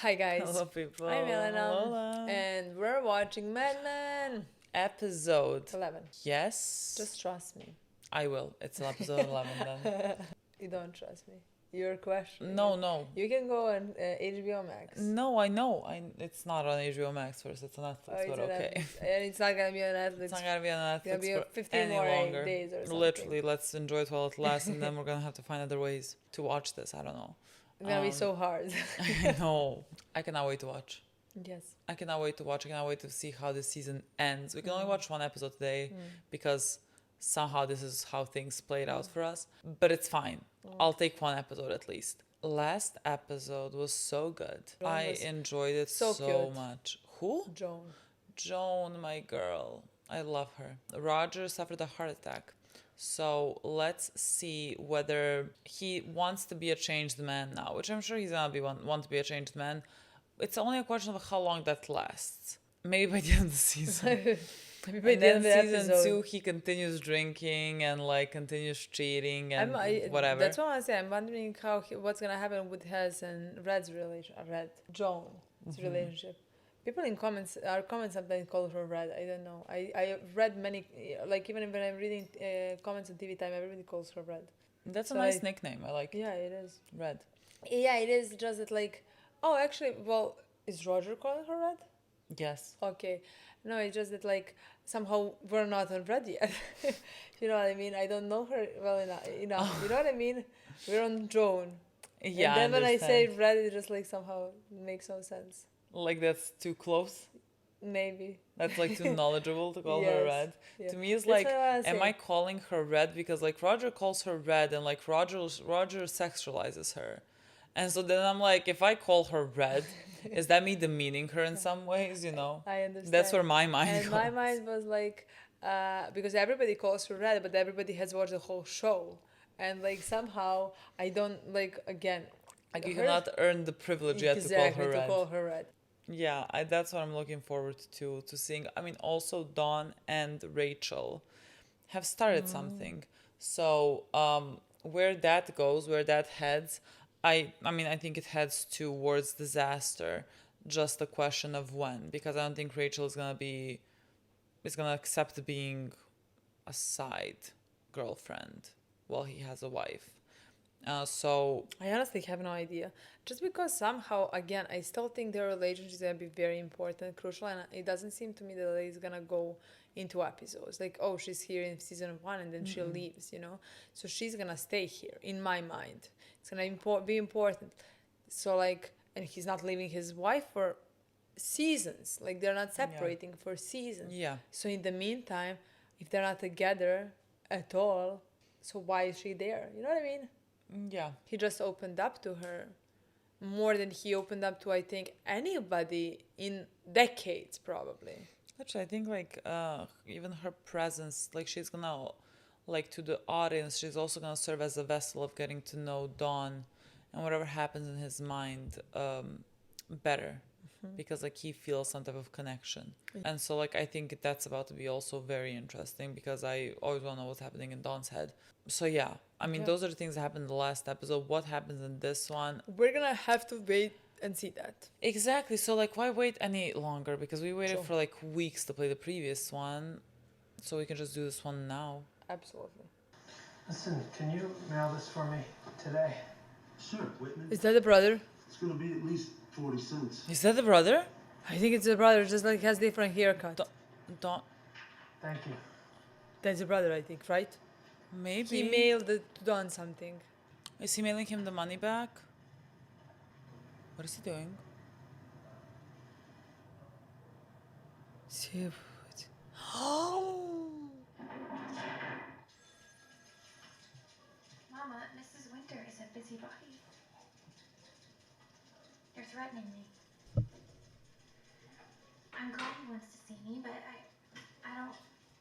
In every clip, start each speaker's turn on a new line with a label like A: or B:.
A: Hi guys,
B: Hello, people.
A: I'm Milena,
B: Lola.
A: and we're watching Mad Men
B: Episode.
A: 11.
B: Yes,
A: Just trust me.
B: I will. It's episode 11 then.
A: You don't trust me. You're questioning
B: No,
A: it.
B: no.
A: You can go on HBO Max.
B: No, I know. It's not on HBO Max first. It's on
A: Oh,
B: Netflix,
A: it's
B: but
A: on
B: okay.
A: Netflix. And it's not gonna be on Netflix.
B: It's not gonna be on
A: It's gonna
B: Netflix
A: be
B: for
A: 15
B: any
A: more
B: longer.
A: days or something.
B: Literally, let's enjoy it while it lasts, and then we're gonna have to find other ways to watch this. I don't know.
A: It's gonna be so hard.
B: I know. I cannot wait to watch.
A: Yes.
B: I cannot wait to watch. I cannot wait to see how this season ends. We can only watch one episode today because somehow this is how things played out for us. But it's fine. I'll take one episode at least. Last episode was so good.
A: Joan
B: I
A: was
B: enjoyed it
A: so
B: so
A: cute.
B: much. Who?
A: Joan.
B: Joan, my girl. I love her. Roger suffered a heart attack. So let's see whether he wants to be a changed man now, which I'm sure he's gonna want to be a changed man. It's only a question of how long that lasts. Maybe by the end of the season.
A: Maybe by
B: And
A: the end
B: then
A: of the
B: season
A: episode.
B: 2, he continues drinking and like continues cheating and
A: I-
B: whatever.
A: That's what I say. I'm wondering what's gonna happen with his and Red's relation. Joan's relationship. People in comments sometimes call her Red. I don't know. I read many, like even when I'm reading comments on TV Time, everybody calls her Red.
B: That's a
A: So
B: nice nickname. I like
A: Yeah, it is.
B: Red.
A: Yeah, it is. Just that like, oh, actually, well, is Roger calling her Red?
B: Yes.
A: Okay. No, it's just that like somehow we're not on Red yet. You know what I mean? I don't know her well enough. You know what I mean? We're on Joan.
B: Yeah,
A: And then when I say
B: understand.
A: Red, it just like somehow makes no sense.
B: Like that's too close.
A: Maybe.
B: That's like too knowledgeable to call her
A: Yes.
B: Red.
A: Yeah.
B: To me, it's
A: That's
B: like,
A: what I wanna
B: am
A: say.
B: I calling her Red because like Roger calls her Red and like Roger sexualizes her, and so then I'm like, if I call her Red, is that me demeaning her in some ways? You know,
A: I understand.
B: that's where my mind
A: And
B: goes.
A: my mind was like, because everybody calls her Red, but everybody has watched the whole show. And like somehow I don't like again.
B: Like you
A: her-
B: cannot earn the privilege yet to call her Red.
A: call her Red.
B: Yeah, that's what I'm looking forward to seeing. I mean, also Dawn and Rachel have started something. So where that goes, where that heads, I mean, I think it heads towards disaster. Just a question of when, because I don't think Rachel is gonna accept being a side girlfriend while he has a wife. So
A: I honestly have no idea. Just because somehow, again, I still think their relationship is gonna be very important, crucial, and it doesn't seem to me that it's gonna go into episodes. Like, oh, she's here in season 1 and then she leaves, you know? So she's gonna stay here, in my mind. It's gonna be important. So, like, and he's not leaving his wife for seasons. Like, they're not separating for seasons.
B: yeah,
A: So, in the meantime, if they're not together at all, so why is she there? You know what I mean?
B: yeah.
A: He just opened up to her more than he opened up to, I think, anybody in decades, probably.
B: Actually, I think like even her presence, like she's gonna, like to the audience, she's also gonna serve as a vessel of getting to know Don, and whatever happens in his mind, better, because like he feels some type of connection, and so like I think that's about to be also very interesting because I always want to know what's happening in Don's head. So yeah, I mean
A: Yeah.
B: those are the things that happened in the last episode. What happens in this one?
A: We're gonna have to wait and see that.
B: Exactly. So like why wait any longer? Because we waited
A: True.
B: for like weeks to play the previous one. So we can just do this one now.
A: Absolutely.
C: Listen, can you mail this for me today?
D: Sure, Whitman.
A: Is that the brother?
D: It's gonna be at least 40 cents.
B: Is that the brother?
A: I think it's the brother, just like has different haircut.
B: Don't
C: Thank you.
A: That's the brother, I think, right?
B: maybe.
A: He mailed it to Don something.
B: Is he mailing him the money back? What is he doing?
A: See. Oh.
E: Mama, Mrs. Winter is a busybody. You're threatening me. I'm glad he wants to see me, but I don't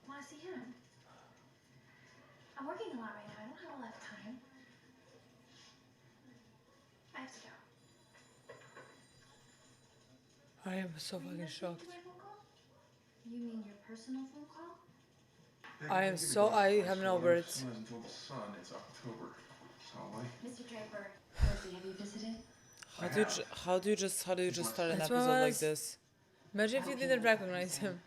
E: want to see him. I'm working a lot right now. I don't have a lot of time. I have to go.
A: I am so
E: Are you
A: fucking
E: listening
A: shocked.
E: to my phone call? You mean your personal phone call?
A: I have no words.
D: Until the sun, it's October. Shall we?
E: Mr. Draper, Rosie, have you visited?
B: How do you just start an
A: That's
B: episode
A: what I
B: like
A: was-
B: this?
A: Imagine if you didn't recognize him.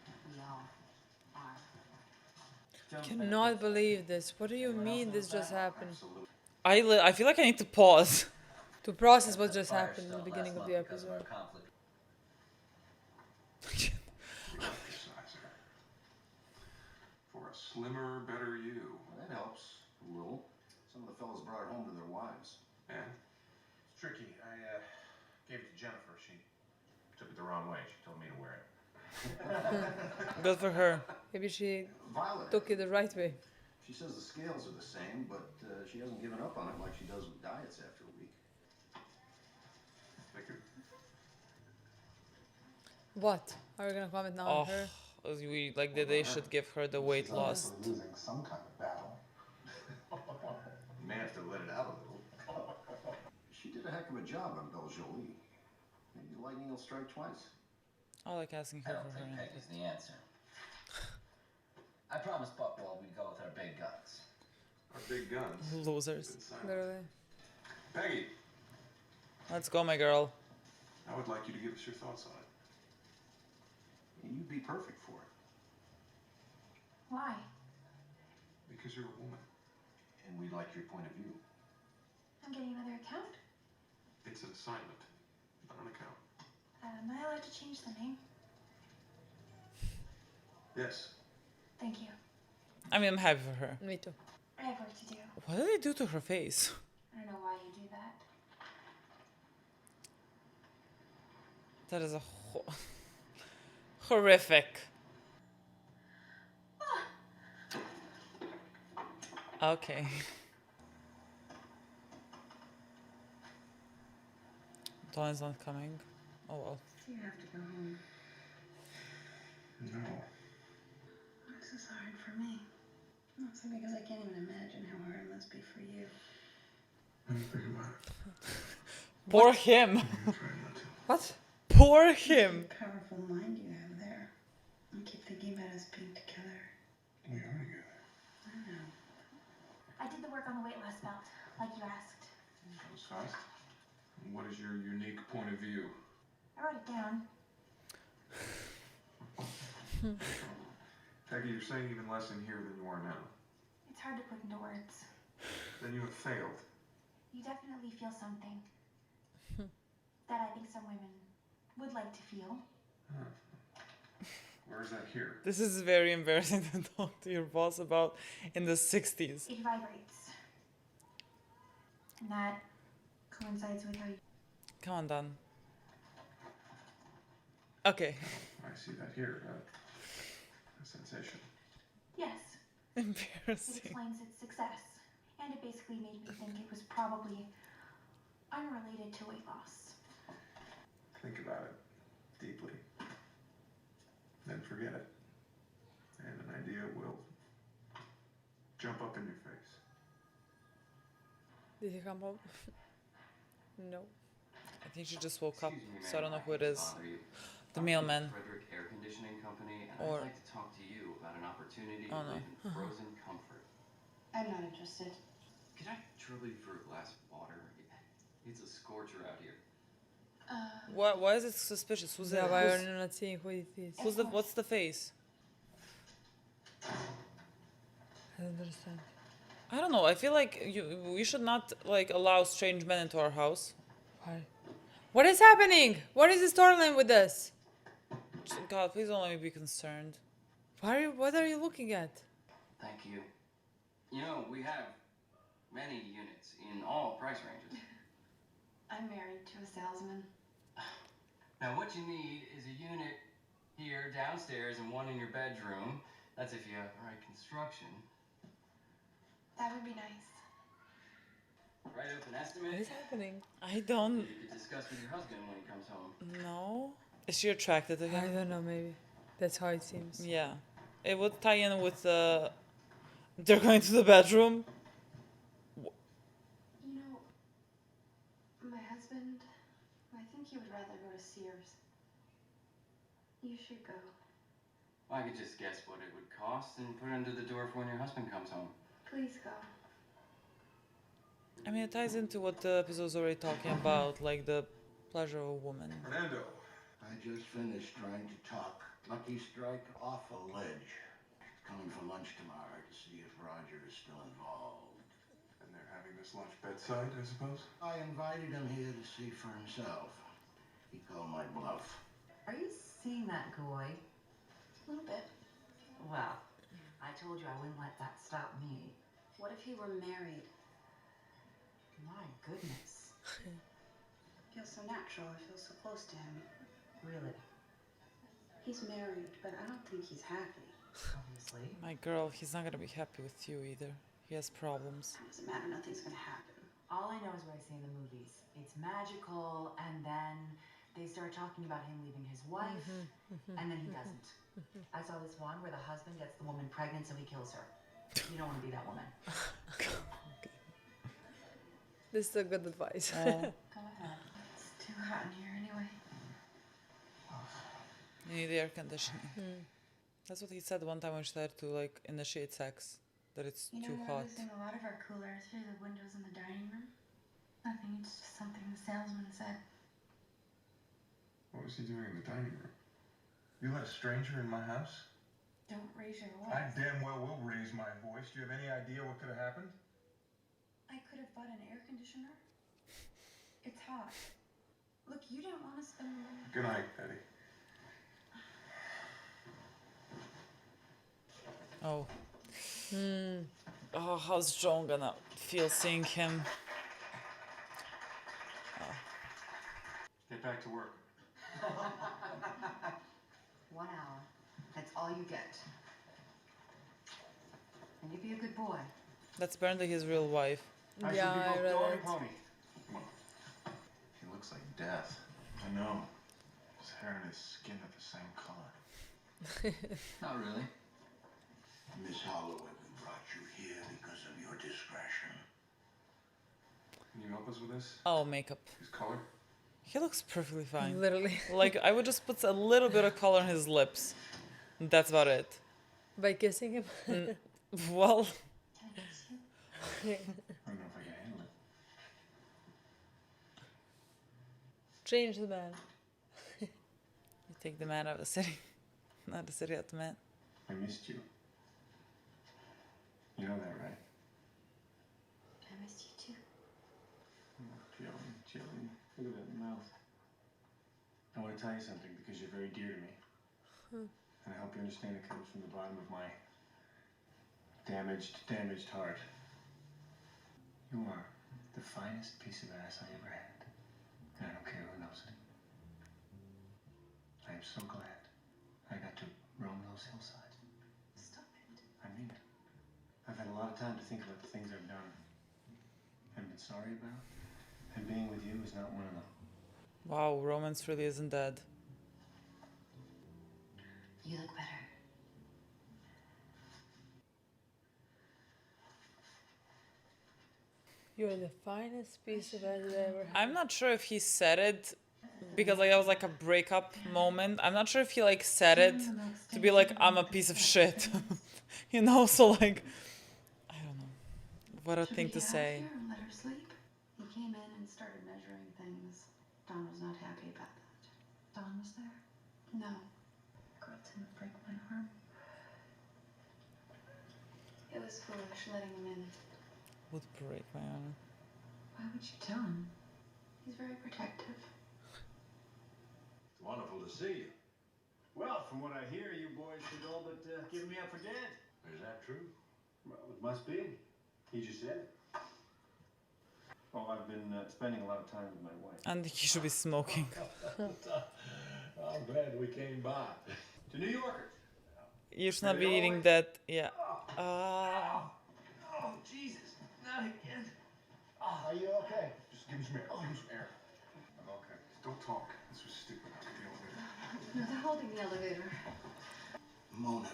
A: Cannot believe this. What do you mean this just happened?
B: I feel like I need to pause.
A: To process what just happened in the beginning of the episode.
F: For a slimmer, better you.
G: Well, that helps a little. Some of the fellas brought it home to their wives.
F: And? It's tricky. I gave it to Jennifer. She took it the wrong way. She told me to wear it.
B: Good for her.
A: Maybe she
G: Violet.
A: took it the right way.
G: She says the scales are the same, but she hasn't given up on it like she does with diets after a week.
F: Thank you.
A: What? Are we gonna comment now on her?
B: We like that they should give her the weight loss.
H: Losing some kind of battle.
F: You may have to let it out a little.
G: She did a heck of a job on Belle Jolie. Maybe lightning will strike twice.
B: I like asking
I: I
B: her
I: don't
B: for her
I: think
B: input.
I: Peggy's the answer. I promised Buckwall we'd go with our big guns.
F: Our big guns.
B: Losers.
F: Inside.
A: Literally.
F: Peggy,
B: Let's go, my girl.
F: I would like you to give us your thoughts on it.
G: You'd be perfect for it.
E: Why?
F: Because you're a woman.
G: And we'd like your point of view.
E: I'm getting another account.
F: It's an assignment, not an account.
E: Am I allowed to change the name?
F: Yes.
E: Thank you.
B: I mean, I'm happy for her.
A: Me too.
E: I have work to do.
B: What did they do to her face?
E: I don't know why you do that.
B: That is a horrific. Okay. Dawn's not coming. Oh well.
J: You have to go home.
F: No.
J: This is hard for me. Mostly because I can't even imagine how hard it must be for you.
F: Let me think about it.
B: Poor him.
F: I'm gonna try not to.
A: What?
B: Poor him.
J: What a powerful mind you have there. I keep thinking about us being together.
F: We are together.
J: I know.
E: I did the work on the weight loss belt, like you asked.
F: That was fast. And what is your unique point of view?
E: I wrote it down.
F: Peggy, you're saying even less in here than you are now.
E: It's hard to put into words.
F: Then you have failed.
E: You definitely feel something that I think some women would like to feel.
F: Where is that here?
B: This is very embarrassing to talk to your boss about in the 60s.
E: It vibrates. And that coincides with how you...
B: Come on, Don. Okay.
F: I see that here. A sensation.
E: Yes, it
B: Embarrassing.
E: explains its success. And it basically made me think it was probably unrelated to weight loss.
F: Think about it deeply. Then forget it. And an idea will jump up in your face.
A: Did he come home? No.
B: I think she just woke up,
I: Excuse me,
B: so I don't know who it is.
I: bother you.
B: The
I: I'm
B: mailman.
I: from Frederick Air Conditioning Company, and
B: Or-
I: I'd like to talk to you about an opportunity
B: Oh,
I: to
B: no.
I: live in frozen comfort.
J: I'm not interested.
I: Could I trouble you for a glass of water? It's a scorcher out here.
B: Why is it suspicious? Who's
A: Yeah,
B: it?
A: why are you not seeing who it is?
B: What's the face?
A: I don't understand.
B: I don't know. I feel like we should not like allow strange men into our house.
A: Why? What is happening? What is the storyline with this?
B: God, please don't let me be concerned.
A: What are you looking at?
I: Thank you. You know, we have many units in all price ranges.
J: I'm married to a salesman.
I: Now, what you need is a unit here downstairs and one in your bedroom. That's if you have the right construction.
E: That would be nice.
I: Write up an
A: What
I: estimate.
A: is happening?
B: I don't
I: You could discuss with your husband when he comes home.
B: know. Is she attracted to
A: I
B: him?
A: don't know, maybe. That's how it seems.
B: Yeah. It would tie in with they're going to the bedroom.
J: You know, my husband, I think he would rather go to Sears. You should go.
I: Well, I could just guess what it would cost and put it under the door for when your husband comes home.
J: Please go.
B: I mean, it ties into what the episode's already talking about, like the pleasure of a woman.
F: Fernando.
G: I just finished trying to talk Lucky Strike off a ledge. Coming for lunch tomorrow to see if Roger is still involved.
F: And they're having this lunch bedside, I suppose?
G: I invited him here to see for himself. He called my bluff.
H: Are you seeing that goy?
J: A little bit.
H: Well, I told you I wouldn't let that stop me.
J: What if he were married?
H: My goodness.
J: Feels so natural. I feel so close to him.
H: Really?
J: He's married, but I don't think he's happy.
H: Obviously.
B: My girl, he's not gonna be happy with you either. He has problems.
J: It doesn't matter. Nothing's gonna happen.
H: All I know is what I see in the movies. It's magical, and then they start talking about him leaving his wife, and then he doesn't. I saw this one where the husband gets the woman pregnant, so he kills her. You don't want to be that woman.
A: This is a good advice.
H: Go ahead.
J: It's too hot in here anyway.
B: You need air conditioning. That's what he said one time when she started to like initiate sex. That it's
J: You know,
B: too
J: we're
B: hot.
J: losing a lot of our coolers through the windows in the dining room. Nothing, it's just something the salesman said.
F: What was he doing in the dining room? You let a stranger in my house?
J: Don't raise your
F: I
J: voice.
F: damn well will raise my voice. Do you have any idea what could have happened?
J: I could have bought an air conditioner. It's hot. Look, you didn't want to spend the money.
F: Good night, Betty.
B: Oh. Oh, how's Joan gonna feel seeing him?
I: Get back to work.
H: 1 hour. That's all you get. And you be a good boy.
B: That's apparently his real wife.
I: I
A: Yeah,
I: should
A: I
I: be
A: read
I: both dog
A: it.
I: and pony.
F: He looks like death. I know. His hair and his skin are the same color.
G: Not really. Miss Holloway, we brought you here because of your discretion.
F: Can you help us with this?
B: Oh, makeup.
F: His color?
B: He looks perfectly fine.
A: Literally.
B: Like, I would just put a little bit of color on his lips. That's about it.
A: By kissing him.
B: Well,
J: Can I kiss you?
F: I don't know if I can handle it.
A: Change the man.
B: you take the man out of the city. Not the city out of the man.
F: I missed you. You know that, right?
J: I missed you too.
C: Jolie, look at that mouth. I want to tell you something because you're very dear to me. And I hope you understand it comes from the bottom of my damaged heart. You are the finest piece of ass I ever had. And I don't care who knows it. I am so glad I got to roam those hillsides.
J: Stop it.
C: I mean it. I've had a lot of time to think about the things I've done and been sorry about. And being with you is not one of them.
B: Wow, romance really isn't dead.
J: You look better.
A: You're the finest piece of ass I ever had.
B: I'm not sure if he said it because like that was like a breakup moment. I'm not sure if he like said it to be like I'm a piece of shit. You know, so like I don't know. What a
J: Should
B: thing
J: we
B: to
J: get out
B: say.
J: of here and let her sleep? He came in and started measuring things. Don was not happy about that. Don was there? No. Girl didn't break my arm. It was foolish letting him in.
B: Would break my arm.
J: Why would you tell him? He's very protective.
G: It's wonderful to see you.
K: Well, from what I hear, you boys should all but give me up for dead.
G: Is that true?
K: Well, it must be. He just said it. Oh, I've been spending a lot of time with my wife.
B: And he should be smoking.
G: I'm glad we came by.
K: To New Yorkers.
B: You should not be eating that. Yeah.
K: Oh, Jesus. Not again.
G: Are you okay?
F: Just give him some air. Give him some air. I'm okay. Don't talk. This was stupid. Take the elevator.
J: No, they're holding the elevator.
G: Mona,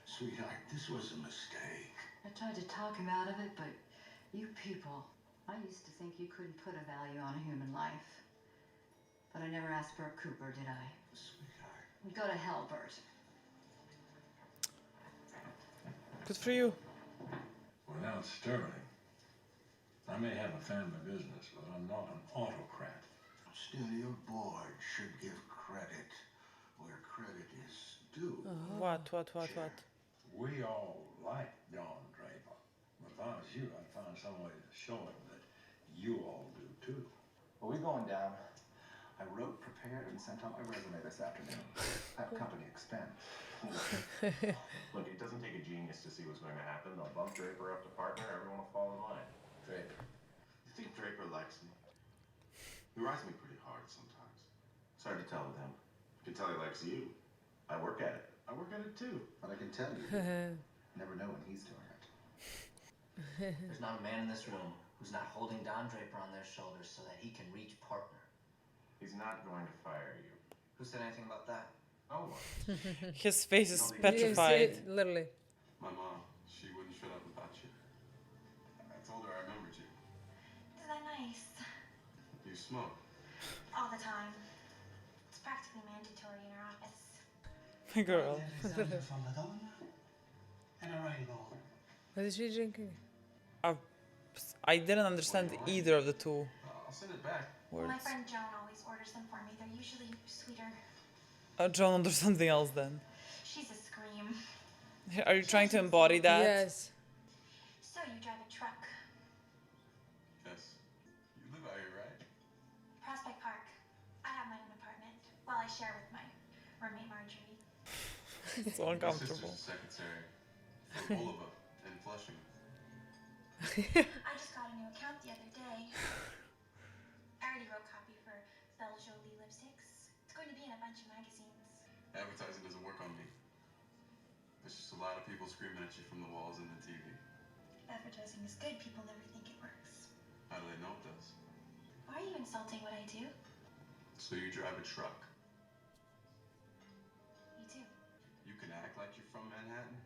G: sweetheart, this was a mistake.
H: I tried to talk him out of it, but you people, I used to think you couldn't put a value on a human life. But I never asked Bert Cooper, did I?
G: Sweetheart.
H: Go to hell, Bert.
B: Good for you.
L: Well, now it's Sterling. I may have a family business, but I'm not an autocrat.
G: Studio board should give credit where credit is due.
B: What?
L: We all like Dawn Draper. But if I was you, I'd find some way to show him that you all do too.
K: Well, we're going down. I wrote, prepared, and sent out my resume this afternoon. At company expense.
C: Look, it doesn't take a genius to see what's going to happen. They'll bump Draper up to partner, everyone will fall in line.
F: Draper. You think Draper likes me? He rides me pretty hard sometimes.
C: It's hard to tell with him. You can tell he likes you. I work at it.
F: I work at it too.
K: But I can tell you, never know when he's doing it.
M: There's not a man in this room who's not holding Don Draper on their shoulders so that he can reach partner.
C: He's not going to fire you.
M: Who said anything about that?
C: Oh,
B: His face is
A: You
B: petrified.
A: see, literally.
F: My mom, she wouldn't shut up about you. I told her I remembered you.
E: Isn't that nice?
F: You smoke.
E: All the time. It's practically mandatory in our office.
B: My girl.
A: What is she drinking?
B: I didn't understand either of the two
F: I'll send it back.
B: words.
E: My friend Joan always orders them for me. They're usually sweeter.
B: Joan under something else then.
E: She's a scream.
B: Are you trying to embody that?
A: Yes.
E: So you drive a truck.
F: Yes. You live out here, right?
E: Prospect Park. I have my own apartment. Well, I share with my roommate Marjorie.
B: It's so
F: My
B: uncomfortable.
F: sister's a secretary for Bulova in Flushing.
E: I just got a new account the other day. I already wrote copy for Belle Jolie lipsticks. It's going to be in a bunch of magazines.
F: Advertising doesn't work on me. There's just a lot of people screaming at you from the walls and the TV.
E: Advertising is good. People never think it works.
F: How do they know it does?
E: Why are you insulting what I do?
F: So you drive a truck.
E: Me too.
F: You can act like you're from Manhattan,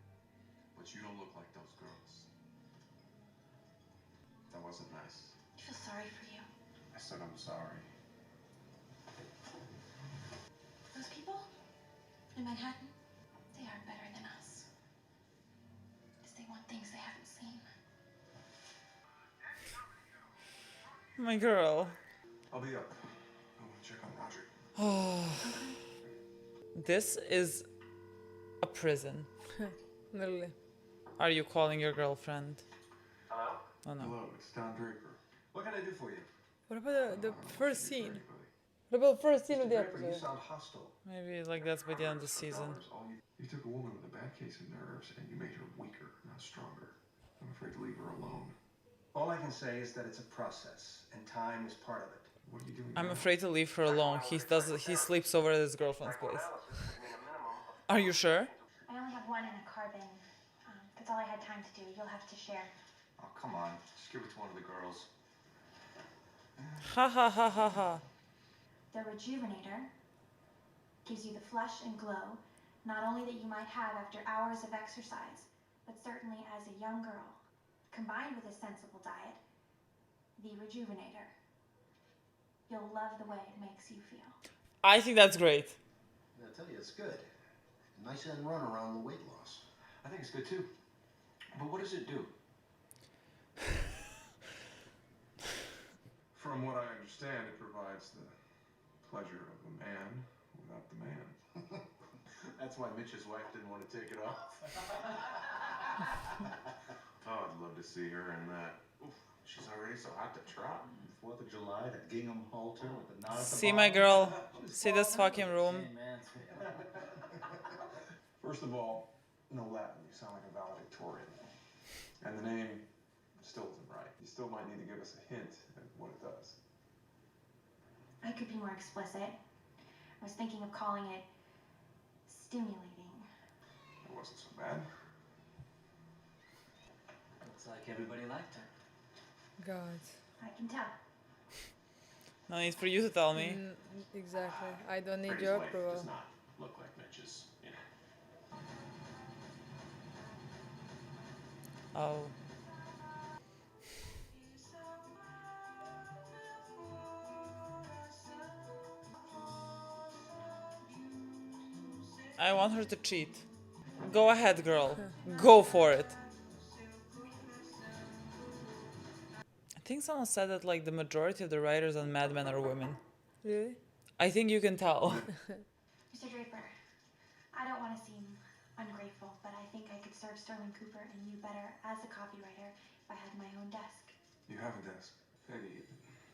F: but you don't look like those girls. That wasn't nice.
E: I feel sorry for you.
F: I said I'm sorry.
E: Those people in Manhattan, they are better than us. Because they want things they haven't seen.
B: My girl.
F: I'll be up. I want to check on Roger.
B: This is a prison.
A: Literally.
B: Are you calling your girlfriend?
C: Hello?
B: Oh no.
F: Hello, it's Don Draper.
K: What can I do for you?
A: What about the first scene?
F: Anybody.
A: What about the first scene of the
K: Draper, you
A: episode?
K: sound hostile.
B: Maybe like that's by the end of the season.
F: You took a woman with a bad case of nerves and you made her weaker, not stronger. I'm afraid to leave her alone.
K: All I can say is that it's a process, and time is part of it.
F: What are you doing
B: I'm
F: now?
B: afraid to leave her alone. He sleeps over at his girlfriend's place. Are you sure?
E: I only have one in a carbon. That's all I had time to do. You'll have to share.
K: Oh, come on. Just give it to one of the girls.
B: Ha ha ha ha ha.
E: The Rejuvenator gives you the flush and glow, not only that you might have after hours of exercise, but certainly as a young girl. Combined with a sensible diet, the Rejuvenator. You'll love the way it makes you feel.
B: I think that's great.
G: I tell you, it's good. Nice end run around the weight loss.
K: I think it's good too. But what does it do?
F: From what I understand, it provides the pleasure of the man without the man.
K: That's why Mitch's wife didn't want to take it off.
C: Oh, I'd love to see her in that. Oof, she's already so hot to trot.
K: 4th of July, that gingham halter with the knot at the
B: See my
K: bottom.
B: girl. See this fucking room.
M: Hey, man.
F: First of all, no Latin. You sound like a valedictorian. And the name still isn't right. You still might need to give us a hint at what it does.
E: I could be more explicit. I was thinking of calling it stimulating.
F: It wasn't so bad.
M: Looks like everybody liked her.
A: God.
E: I can tell.
B: No need for you to tell me.
A: Exactly. I don't need
C: Brady's
A: your
C: wife
A: approval.
C: does not look like Mitch's, you know.
B: Oh. I want her to cheat. Go ahead, girl. Go for it. I think someone said that like the majority of the writers on Mad Men are women.
A: Really?
B: I think you can tell.
E: Mr. Draper, I don't want to seem ungrateful, but I think I could serve Sterling Cooper and you better as a copywriter if I had my own desk.
F: You have a desk. Peggy,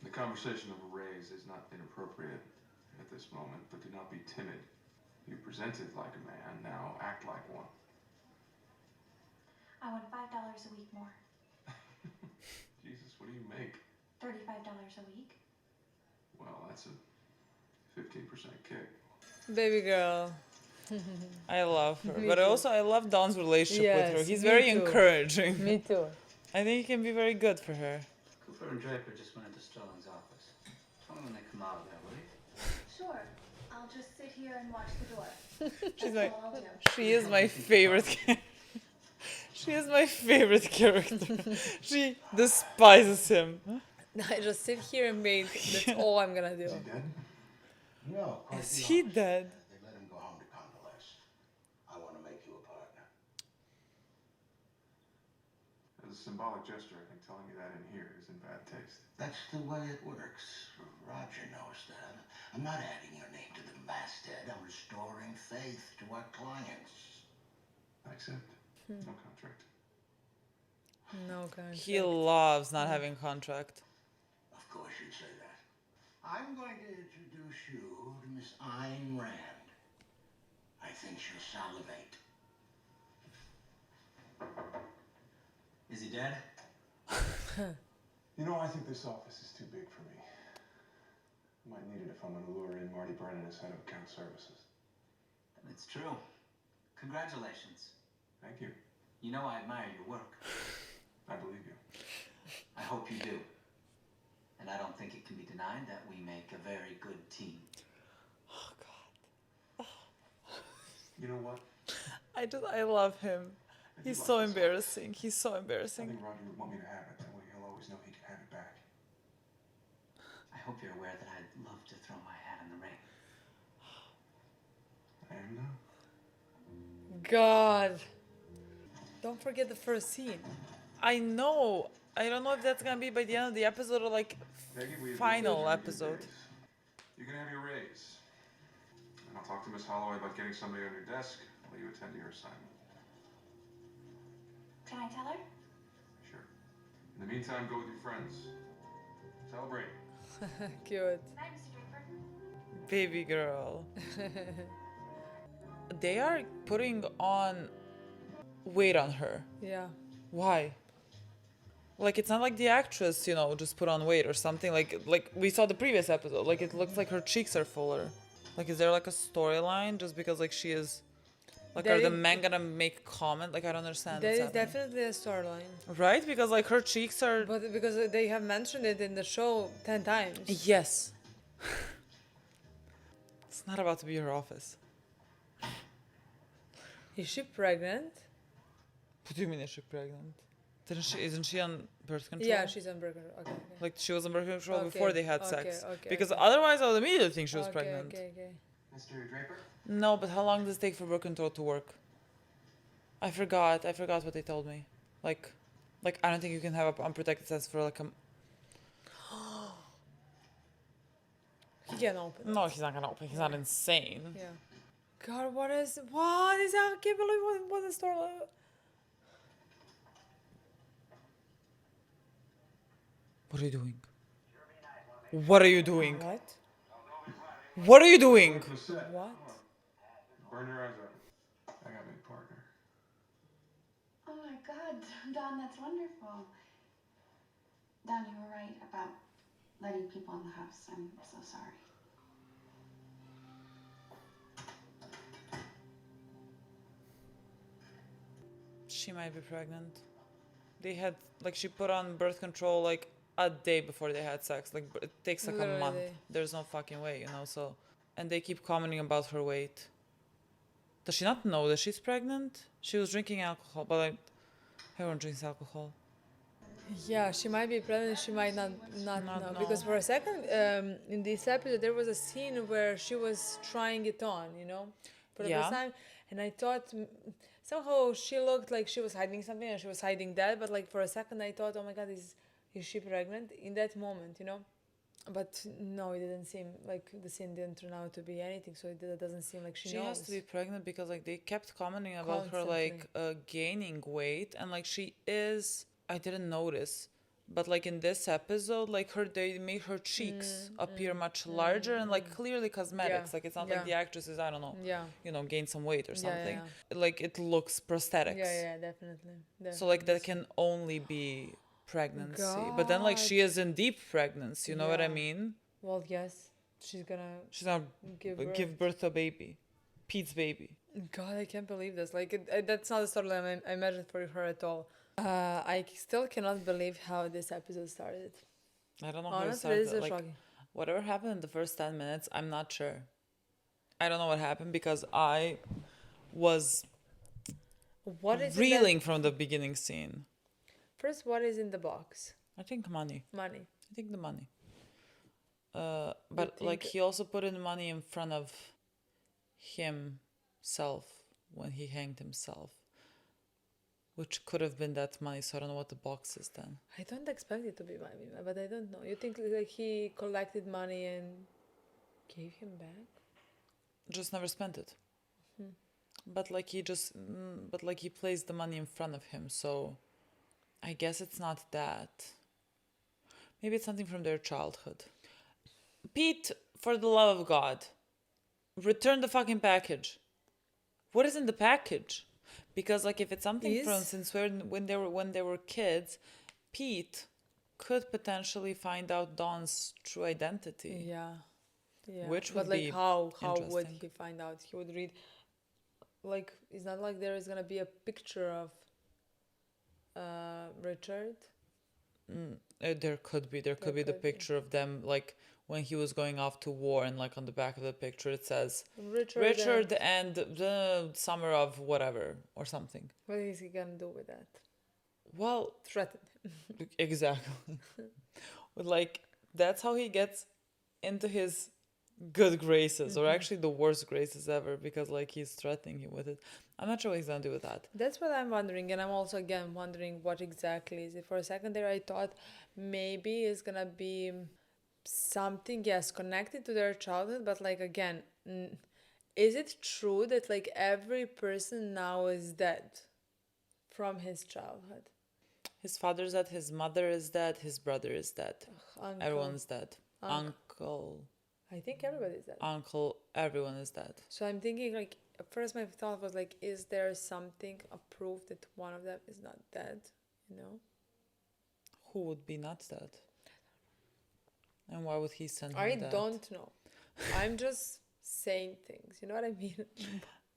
F: the conversation of a raise is not inappropriate at this moment, but do not be timid. You presented like a man, now act like one.
E: I want $5 a week more.
F: Jesus, what do you make?
E: $35 a week.
F: Well, that's a 15% kick.
A: Baby girl.
B: I love her.
A: Me
B: But
A: too.
B: also, I love Don's relationship with her.
A: Yes,
B: He's
A: me
B: very
A: too.
B: encouraging.
A: Me too.
B: I think he can be very good for her.
M: Cooper and Draper just went into Sterling's office. Tell them when they come out of there, will you?
J: Sure. I'll just sit here and watch the door.
B: She's
J: That's
B: like,
J: all I'll do.
B: she is my favorite. She is my favorite character. She despises him.
A: I just sit here and wait. That's all I'm gonna do.
F: Is he dead?
G: No, quite
B: Is
G: the
B: he
G: opposite.
B: dead?
G: They let him go home to convalesce. I want to make you a partner.
F: As a symbolic gesture, I think telling me that in here is in bad taste.
G: That's the way it works. Roger knows that. I'm not adding your name to the masthead. I'm restoring faith to our clients.
F: I accept. No contract.
A: No contract.
B: He loves not having contract.
G: Of course you'd say that. I'm going to introduce you to Miss Ayn Rand. I think she'll salivate.
M: Is he dead?
F: You know, I think this office is too big for me. I might need it if I'm going to lure in Marty Brennan as head of account services.
M: It's true. Congratulations.
F: Thank you.
M: You know I admire your work.
F: I believe you.
M: I hope you do. And I don't think it can be denied that we make a very good team.
B: Oh God.
F: You know what?
B: I love him. He's so embarrassing. He's so
F: I
B: embarrassing.
F: think Roger would want me to have it. That way he'll always know he can have it back.
M: I hope you're aware that I'd love to throw my hat in the ring.
F: I am now.
A: God. Don't forget the first scene.
B: I know. I don't know if that's gonna be by the end of the episode or like
F: Peggy, we
B: final episode.
F: You can have your raise. And I'll talk to Miss Holloway about getting somebody on your desk while you attend to your assignment.
E: Can I tell her?
F: Sure. In the meantime, go with your friends. Celebrate.
A: Cute.
E: Good night, Mr. Draper.
B: Baby girl. They are putting on weight on her.
A: Yeah.
B: Why? Like it's not like the actress, you know, just put on weight or something. Like we saw the previous episode. Like it looks like her cheeks are fuller. Like is there like a storyline just because like she is like
A: There
B: are the
A: is-
B: men gonna make comment? Like I don't understand.
A: There
B: what's
A: is
B: happening.
A: definitely a storyline.
B: Right? Because like her cheeks are
A: But because they have mentioned it in the show 10 times.
B: yes. It's not about to be her office.
A: Is she pregnant?
B: What do you mean is she pregnant? Isn't she on birth control?
A: Yeah, she's on birth control. Okay, okay.
B: Like she was on birth control
A: Okay,
B: before they had
A: okay,
B: sex.
A: okay,
B: Because
A: okay.
B: otherwise I would immediately think she was
A: Okay,
B: pregnant.
A: okay, okay.
I: Mr. Draper?
B: No, but how long does it take for birth control to work? I forgot what they told me. Like I don't think you can have an unprotected sex for like a...
A: He can open.
B: No, he's not gonna open. He's not insane.
A: Yeah. God, what is that? I can't believe what the storyline.
B: What are you doing? What are you doing?
A: What?
B: What are you doing?
A: What?
F: Burn your eyes out. I got me a partner.
J: Oh my God, Don, that's wonderful. Don, you were right about letting people in the house. I'm so sorry.
B: She might be pregnant. They had like she put on birth control like a day before they had sex. Like it takes like a month.
A: Literally.
B: There's no fucking way, you know. So, and they keep commenting about her weight. Does she not know that she's pregnant? She was drinking alcohol, but like everyone drinks alcohol.
A: Yeah, she might be pregnant. She might not know.
B: know.
A: Because for a second, in this episode, there was a scene where she was trying it on, you know, for the
B: Yeah.
A: first time, and I thought somehow she looked like she was hiding something, and she was hiding that. But like for a second, I thought, oh my God, is she pregnant? In that moment, you know. But no, it didn't seem like the scene didn't turn out to be anything. So it doesn't seem like she knows.
B: Has to be pregnant because like they kept commenting about her like gaining weight, and like she is. I didn't notice, but like in this episode, like they made her cheeks appear much larger and like clearly cosmetics. Like it's not like the actress is, I don't know, gain some weight or something. Like it looks prosthetics.
A: Yeah, definitely.
B: So like that can only be pregnancy, but then like she is in deep pregnancy. You know what I mean?
A: Well, yes, she's gonna
B: give birth to a baby, Pete's baby.
A: God, I can't believe this. Like that's not the storyline I imagined for her at all. I still cannot believe how this episode started.
B: I don't know how it started. Like, whatever happened in the first 10 minutes, I'm not sure. I don't know what happened because I was reeling from the beginning scene.
A: First, what is in the box?
B: I think money.
A: Money.
B: I think the money. But like he also put in money in front of himself when he hanged himself. Which could have been that money, so I don't know what the box is then.
A: I don't expect it to be money, but I don't know. You think like he collected money and gave him back?
B: Just never spent it. But like he placed the money in front of him, so I guess it's not that. Maybe it's something from their childhood. Pete, for the love of God, return the fucking package. What is in the package? Because like if it's something from since when they were kids, Pete could potentially find out Dawn's true identity.
A: Yeah.
B: Which
A: would
B: be
A: how would he find out? He would read. Like it's not like there is gonna be a picture of Richard.
B: There could be the picture of them like when he was going off to war, and like on the back of the picture it says Richard and the summer of whatever or something.
A: What is he gonna do with that?
B: Well,
A: threaten
B: him. Exactly. Like that's how he gets into his good graces, or actually the worst graces ever, because like he's threatening him with it. I'm not sure what he's gonna do with that.
A: That's what I'm wondering, and I'm also again wondering what exactly is it. For a second there I thought maybe it's gonna be something, yes, connected to their childhood, but like again, is it true that like every person now is dead from his childhood?
B: His father's dead, his mother is dead, his brother is dead.
A: Uncle.
B: Everyone's dead. Uncle.
A: I think everybody's dead.
B: Uncle, everyone is dead.
A: So I'm thinking like at first my thought was like, is there something, a proof that one of them is not dead, you know?
B: Who would be not dead? And why would he send him
A: I
B: that?
A: don't know. I'm just saying things, you know what I mean?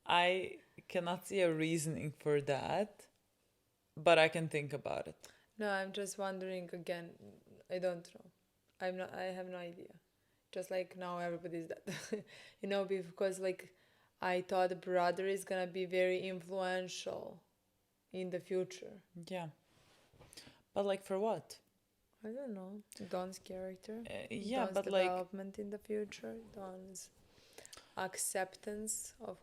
B: I cannot see a reasoning for that, but I can think about it.
A: No, I'm just wondering again. I don't know. I have no idea. Just like now everybody's dead. You know, because like I thought the brother is gonna be very influential in the future.
B: Yeah. But like for what?
A: I don't know. Dawn's character.
B: Yeah,
A: Dawn's
B: but
A: development in the future. Dawn's acceptance of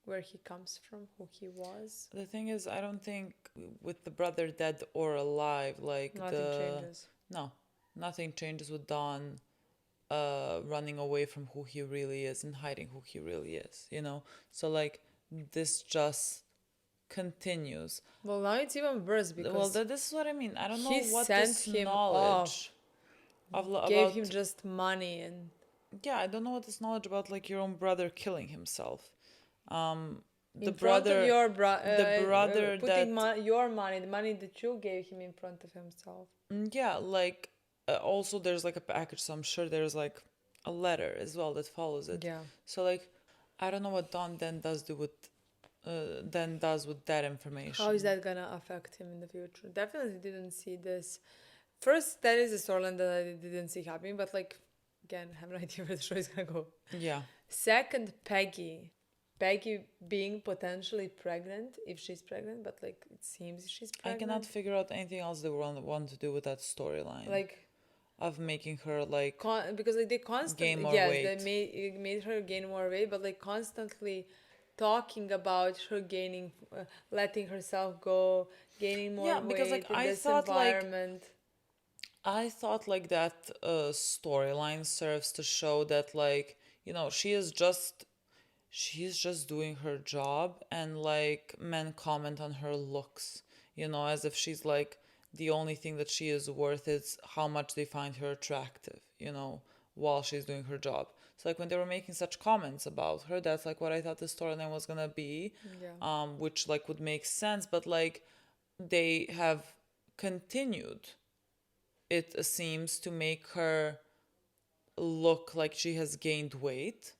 A: where he comes from, who he was.
B: The thing is, I don't think with the brother dead or alive, like
A: nothing changes.
B: No, nothing changes with Dawn running away from who he really is and hiding who he really is, you know? So like this just continues.
A: Well, now it's even worse because
B: this is what I mean. I don't know what
A: sent
B: this
A: him
B: knowledge
A: gave him just money and
B: I don't know what this knowledge about like your own brother killing himself.
A: The brother of your the brother putting your money, the money that you gave him in front of himself.
B: Yeah, like also there's like a package, so I'm sure there's like a letter as well that follows it.
A: Yeah.
B: So like I don't know what Dawn then does with that information.
A: How is that gonna affect him in the future? Definitely didn't see this. First, that is a storyline that I didn't see happening, but like again, I have no idea where the show is gonna go.
B: Yeah.
A: Second, Peggy being potentially pregnant, if she's pregnant, but like it seems she's pregnant.
B: I cannot figure out anything else they want to do with that storyline.
A: Like
B: of making her like
A: because like they constantly
B: gain more weight.
A: They made her gain more weight, but like constantly talking about her gaining, letting herself go, gaining more weight
B: because like
A: in
B: I
A: this
B: thought
A: environment.
B: I thought like that storyline serves to show that like, you know, she's just doing her job, and like men comment on her looks, you know, as if she's like the only thing that she is worth is how much they find her attractive, you know, while she's doing her job. So like when they were making such comments about her, that's like what I thought the storyline was gonna be, which like would make sense, but like they have continued, it seems, to make her look like she has gained weight.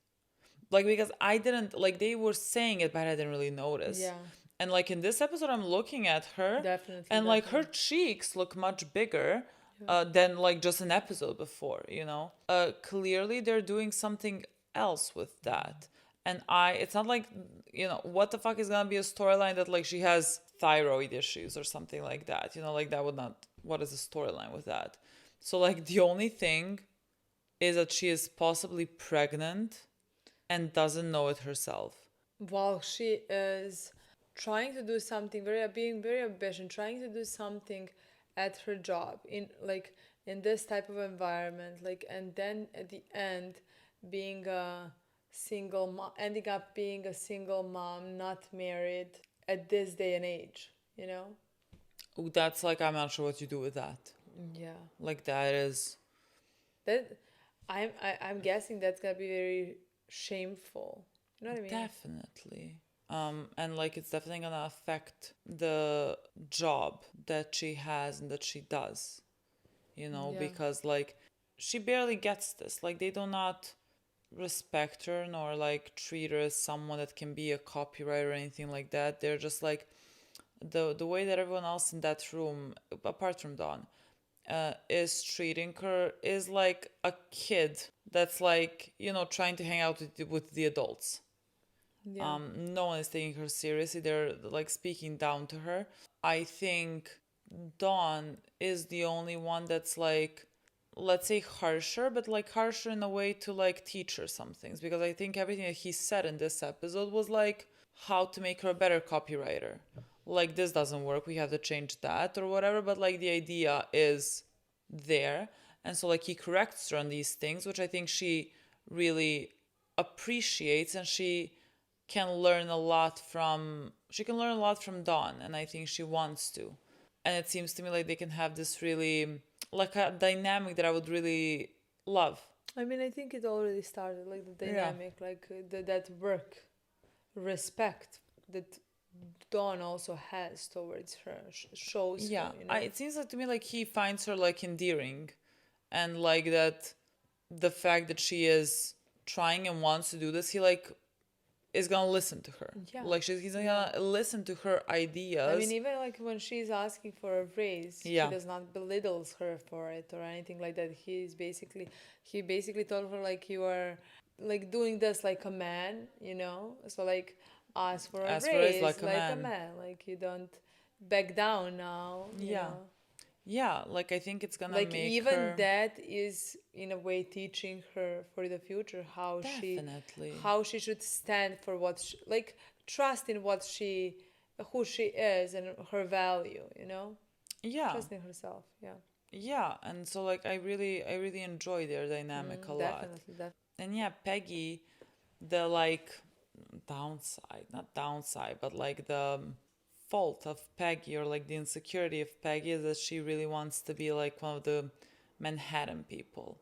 B: Like, because I didn't, like, they were saying it, but I didn't really notice.
A: Yeah.
B: And, like, in this episode, I'm looking at her.
A: Definitely.
B: And, like, her cheeks look much bigger than, like, just an episode before, you know? Clearly, they're doing something else with that. And it's not like, you know, what the fuck is gonna be a storyline that, like, she has thyroid issues or something like that, you know? Like, that would not, what is the storyline with that? So, like, the only thing is that she is possibly pregnant and doesn't know it herself.
A: While she is trying to do something, being very ambitious, trying to do something at her job in this type of environment, like, and then at the end being a single mom, ending up being a single mom, not married at this day and age, you know?
B: That's like, I'm not sure what you do with that.
A: Yeah.
B: Like, that is...
A: That I'm guessing that's gonna be very shameful. You know what I mean?
B: Definitely. And like it's definitely gonna affect the job that she has and that she does. You know, because like she barely gets this. Like they do not respect her nor like treat her as someone that can be a copywriter or anything like that. They're just like the way that everyone else in that room, apart from Dawn, is treating her is like a kid that's like, you know, trying to hang out with the adults.
A: Yeah.
B: No one is taking her seriously. They're like speaking down to her. I think Dawn is the only one that's like, let's say harsher, but like harsher in a way to like teach her some things, because I think everything that he said in this episode was like how to make her a better copywriter. Like, this doesn't work, we have to change that or whatever, but like the idea is there. And so like he corrects her on these things, which I think she really appreciates, and she can learn a lot from Dawn, and I think she wants to. And it seems to me like they can have this really like a dynamic that I would really love.
A: I mean, I think it already started, like the dynamic, like that work, respect that Dawn also has towards her shows.
B: Yeah,
A: her, you know?
B: it seems like to me like he finds her like endearing, and like that the fact that she is trying and wants to do this, he like is gonna listen to her.
A: Yeah.
B: Like he's gonna listen to her ideas.
A: I mean, even like when she's asking for a raise, he does not belittles her for it or anything like that. He basically told her like, you are like doing this like a man, you know. So like ask for a raise like a man. Like you don't back down now. You know?
B: Yeah, like I think it's gonna
A: like
B: make
A: even
B: her...
A: that is in a way teaching her for the future how she should stand for what like trust in who she is and her value, you know. Trust in herself.
B: And so like I really enjoy their dynamic a lot.
A: Definitely.
B: And yeah, Peggy, the like not downside, but like the fault of Peggy, or like the insecurity of Peggy, is that she really wants to be like one of the Manhattan people.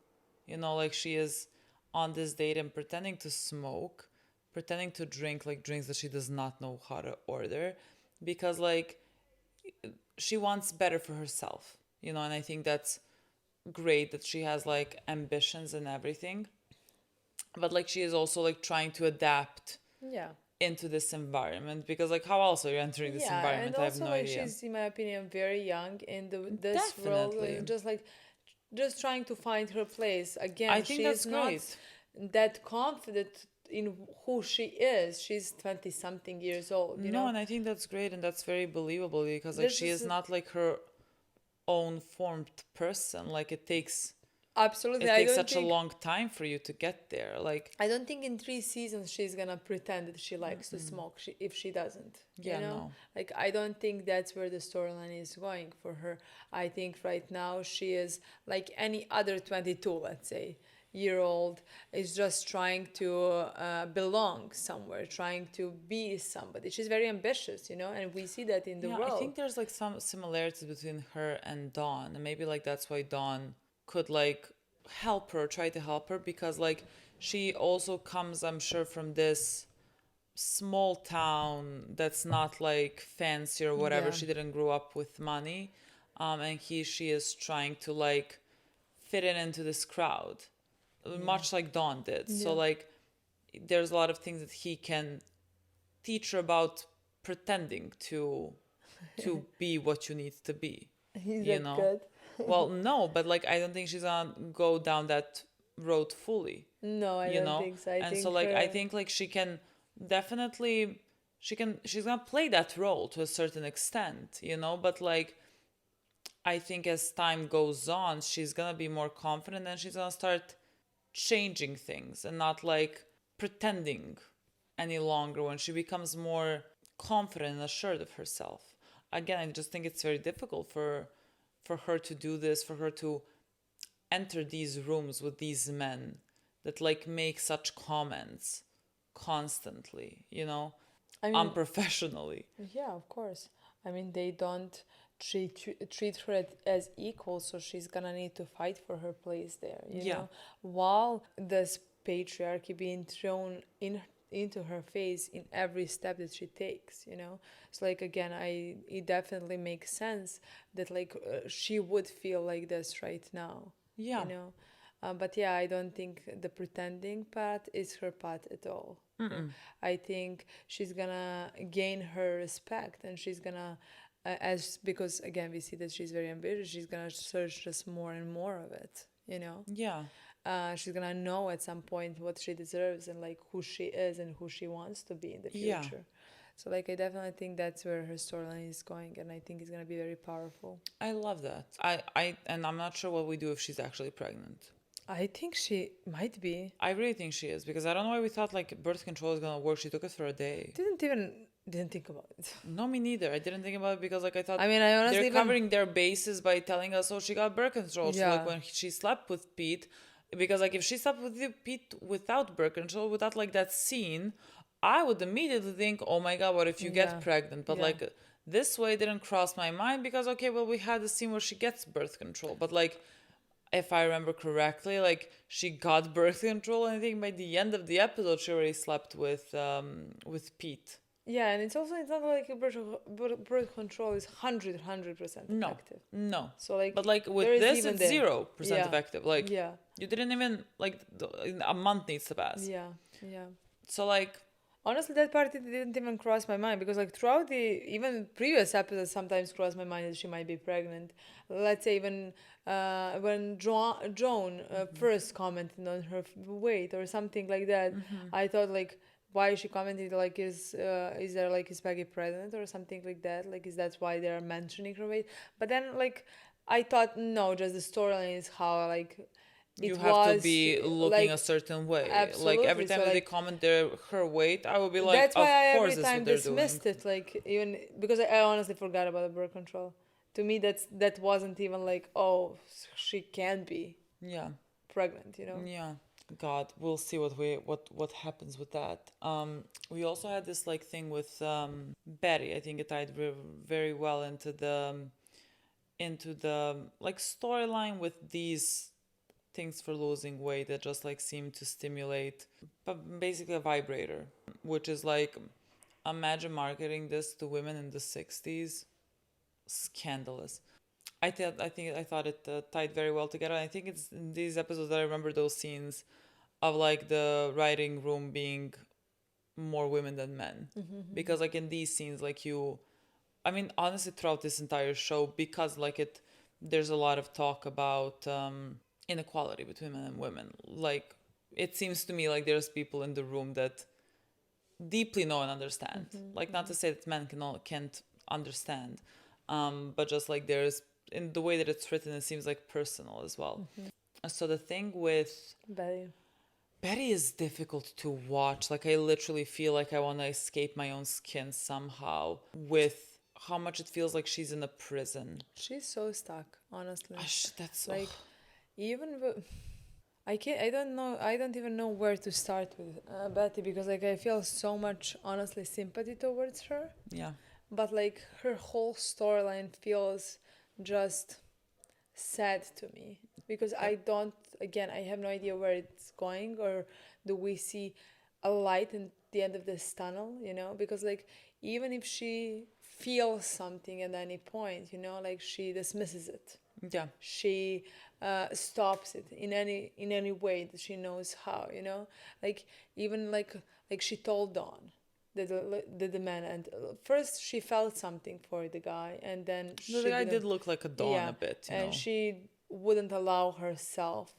B: You know, like she is on this date and pretending to smoke, pretending to drink like drinks that she does not know how to order, because like she wants better for herself, you know. And I think that's great that she has like ambitions and everything, but like she is also like trying to adapt into this environment, because like how else are you entering this environment?
A: And
B: I have no
A: like
B: idea.
A: She's, in my opinion, very young in this world, just trying to find her place again.
B: I think that's great.
A: Not that confident in who she is. She's 20 something years old, you know.
B: And I think that's great, and that's very believable, because like she is not like her own formed person. Like it takes
A: Absolutely.
B: It
A: I
B: takes
A: don't
B: such a
A: think
B: long time for you to get there. Like,
A: I don't think in 3 seasons she's gonna pretend that she likes to smoke if she doesn't.
B: yeah, no.
A: Like, I don't think that's where the storyline is going for her. I think right now she is like any other 22, let's say, year old, is just trying to belong somewhere, trying to be somebody. She's very ambitious, and we see that in the
B: Yeah,
A: world.
B: I think there's like some similarities between her and Dawn, and maybe like that's why Dawn could like help her, try to help her, because like she also comes, I'm sure, from this small town that's not like fancy or whatever.
A: Yeah.
B: She didn't grow up with money, and she is trying to like fit in into this crowd, much like Dawn did. So
A: Yeah.
B: like there's a lot of things that he can teach her about pretending to be what you need to be.
A: He's
B: you
A: that
B: know
A: good.
B: well, no, but like I don't think she's gonna go down that road fully.
A: No, I don't think so.
B: And so like I think like she can definitely she's gonna play that role to a certain extent, but like I think as time goes on, she's gonna be more confident and she's gonna start changing things and not like pretending any longer when she becomes more confident and assured of herself. Again, I just think it's very difficult for her to do this, for her to enter these rooms with these men that like make such comments constantly,
A: I mean,
B: unprofessionally.
A: yeah, of course. I mean, they don't treat her as equal, so she's gonna need to fight for her place there,
B: Yeah.
A: While this patriarchy being thrown into her face in every step that she takes, So like again, it definitely makes sense that like she would feel like this right now,
B: Yeah.
A: But yeah, I don't think the pretending path is her path at all. I think she's gonna gain her respect, and she's gonna, because again we see that she's very ambitious. She's gonna search just more and more of it.
B: Yeah.
A: She's gonna know at some point what she deserves and like who she is and who she wants to be in the
B: Yeah.
A: future. So like I definitely think that's where her storyline is going, and I think it's gonna be very powerful.
B: I love that. And I'm not sure what we do if she's actually pregnant.
A: I think she might be.
B: I really think she is, because I don't know why we thought like birth control is gonna work. She took it for a day.
A: Didn't think about it.
B: No, me neither. I didn't think about it because like I thought
A: I mean, I honestly
B: they're
A: even-
B: covering their bases by telling us, oh, she got birth control. So
A: Yeah.
B: like when she slept with Pete, because like if she slept with Pete without birth control, without like that scene, I would immediately think, oh my God, what if you
A: Yeah.
B: get pregnant? But
A: Yeah.
B: like this way didn't cross my mind because okay, well we had the scene where she gets birth control, but like if I remember correctly, like she got birth control, and I think by the end of the episode she already slept with Pete.
A: Yeah, and it's not like birth control is 100%
B: No,
A: effective.
B: no.
A: So like,
B: But like with
A: there is
B: this,
A: even
B: it's
A: there.
B: 0%
A: Yeah.
B: effective. Like
A: Yeah.
B: you didn't even like a month needs to pass.
A: Yeah, yeah.
B: So like
A: Honestly, that part it didn't even cross my mind, because like throughout the even previous episodes, sometimes crossed my mind that she might be pregnant. Let's say even when Joan first commented on her weight or something like that, I thought like, why she commented like is there like is Peggy pregnant or something like that? Like is that why they're mentioning her weight? But then like I thought no, just the storyline is how like.
B: you have to be looking a certain way.
A: Absolutely.
B: Like every time
A: So,
B: that they
A: like,
B: comment her weight, I would be like,
A: that's why I
B: of course
A: every
B: this is
A: time
B: what they're
A: dismissed
B: doing.
A: it, like even because I honestly forgot about the birth control. To me, that wasn't even like, oh, she can be
B: Yeah.
A: pregnant,
B: Yeah. God, we'll see what happens with that. We also had this like thing with Betty. I think it tied very well into the like storyline with these things for losing weight that just like seem to stimulate, but basically a vibrator, which is like, imagine marketing this to women in the 60s. Scandalous. I thought it tied very well together. I think it's in these episodes that I remember those scenes of like the writing room being more women than men, because like in these scenes, like I mean, honestly, throughout this entire show, because like there's a lot of talk about inequality between men and women. Like it seems to me like there's people in the room that deeply know and understand. Like not to say that men can't understand, but just like there's in the way that it's written, it seems like personal as well. So the thing with Betty is difficult to watch. Like, I literally feel like I want to escape my own skin somehow with how much it feels like she's in a prison.
A: She's so stuck, honestly.
B: That's
A: like, even I can't. I don't know. I don't even know where to start with Betty, because like I feel so much, honestly, sympathy towards her.
B: Yeah.
A: But like her whole storyline feels just sad to me, because I don't. Again, I have no idea where it's going, or do we see a light in the end of this tunnel? You know, because like even if she feels something at any point, you know, like she dismisses it.
B: Yeah.
A: She stops it in any way that she knows how, you know, like even like she told Dawn the man, and first she felt something for the guy, and then
B: the guy did look like a Dawn a bit, you know,
A: and she wouldn't allow herself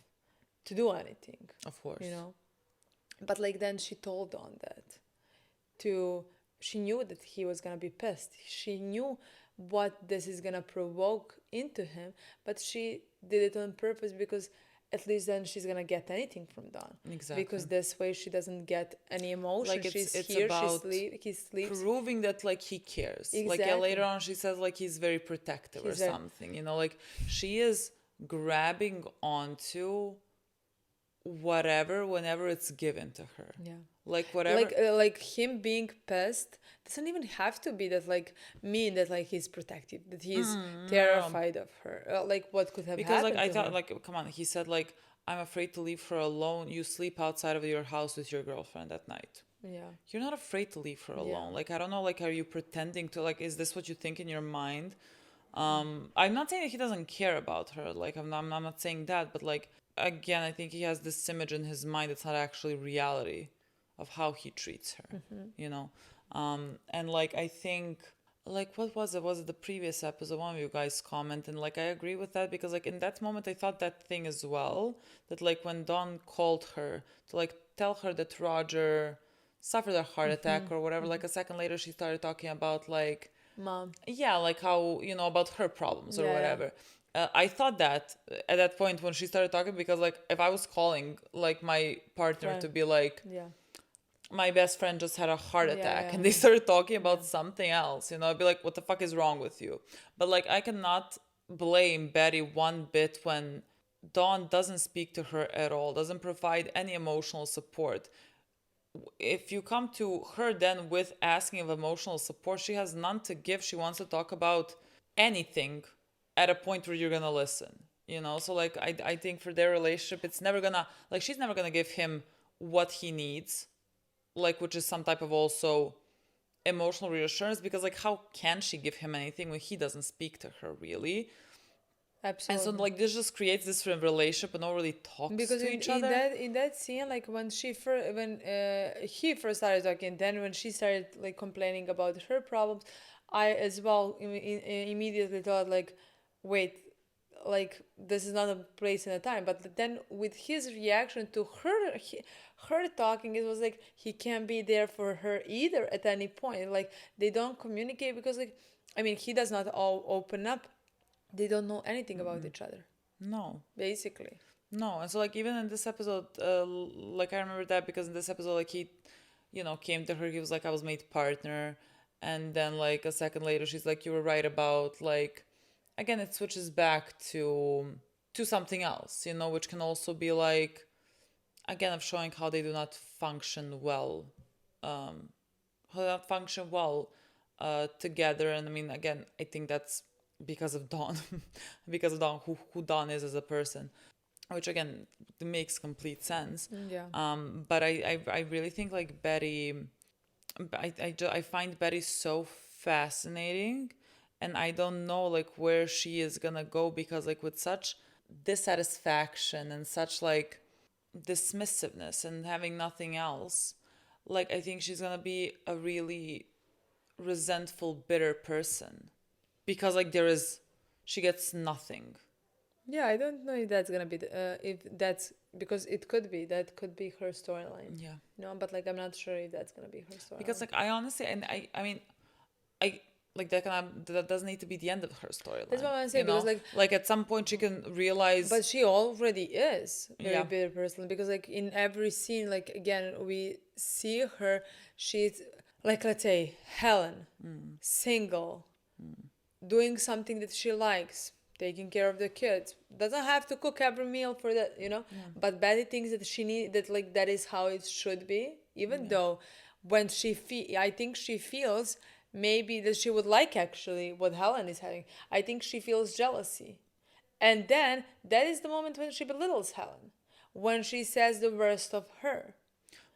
A: to do anything,
B: of course,
A: you know, but like then she told Dawn that she knew that he was gonna be pissed, she knew what this is gonna provoke into him, but she did it on purpose, because at least then she's gonna get anything from Dawn.
B: Exactly.
A: Because this way she doesn't get any emotion.
B: Like
A: it's
B: here,
A: about he sleeps.
B: Proving that like he cares.
A: Exactly.
B: Like later on she says like he's very protective or something. You know, like she is grabbing onto whatever whenever it's given to her.
A: Yeah.
B: Like whatever.
A: Like him being pissed doesn't even have to be that like mean that like he's protective, that he's terrified of her. Like what could have happened?
B: Because like I thought
A: her?
B: like come on, he said like I'm afraid to leave her alone. You sleep outside of your house with your girlfriend at night.
A: Yeah.
B: You're not afraid to leave her alone.
A: Yeah.
B: Like I don't know, like are you pretending to, like is this what you think in your mind? I'm not saying that he doesn't care about her. Like I'm not saying that, but like again, I think he has this image in his mind that's not actually reality of how he treats her, you know? And like, I think, like, what was it? Was it the previous episode? One of you guys comment, and like, I agree with that, because like in that moment, I thought that thing as well, that like when Dawn called her to like tell her that Roger suffered a heart attack or whatever, like a second later, she started talking about like,
A: Mom.
B: Yeah, like how, you know, about her problems or whatever. I thought that at that point when she started talking, because like if I was calling like my partner to be like, my best friend just had a heart attack, and they started talking about something else, you know, I'd be like, what the fuck is wrong with you? But like I cannot blame Betty one bit when Dawn doesn't speak to her at all, doesn't provide any emotional support. If you come to her then with asking of emotional support, she has none to give. She wants to talk about anything at a point where you're gonna listen, you know? So like I think for their relationship, it's never gonna, like she's never gonna give him what he needs, like, which is some type of also emotional reassurance, because like how can she give him anything when he doesn't speak to her really?
A: Absolutely.
B: And so like this just creates this relationship and not really talks to each other.
A: In that scene, like when he first started talking, then when she started like complaining about her problems, I as well immediately thought like, wait, like this is not a place and a time. But then with his reaction to her talking, it was like he can't be there for her either at any point. Like they don't communicate, because like, I mean, he does not all open up. They don't know anything about each other.
B: No.
A: Basically.
B: No. And so like even in this episode, like I remember that because in this episode, like he, you know, came to her, he was like, I was made partner. And then like a second later, she's like, you were right about like, again, it switches back to something else, you know, which can also be like, again, of showing how they do not function well, together. And I mean, again, I think that's because of Dawn, who Dawn is as a person, which again makes complete sense.
A: Yeah.
B: But I really think like Betty, I find Betty so fascinating, and I don't know like where she is gonna go, because like with such dissatisfaction and such like dismissiveness and having nothing else, like I think she's gonna be a really resentful, bitter person, because like she gets nothing.
A: Yeah, I don't know if that's gonna be if that's, because it could be her storyline.
B: Yeah.
A: No, but like I'm not sure if that's gonna be her storyline.
B: Because like I honestly, and I mean, I like that doesn't need to be the end of her storyline.
A: That's what I'm saying, because
B: like at some point she can realize.
A: But she already is a very
B: Yeah.
A: bitter person, because like in every scene, like again, we see her, she's like, let's say Helen, single, doing something that she likes, taking care of the kids, doesn't have to cook every meal for that, but Betty thinks that she need that, like that is how it should be, even though when I think she feels maybe that she would like actually what Helen is having. I think she feels jealousy. And then that is the moment when she belittles Helen, when she says the worst of her.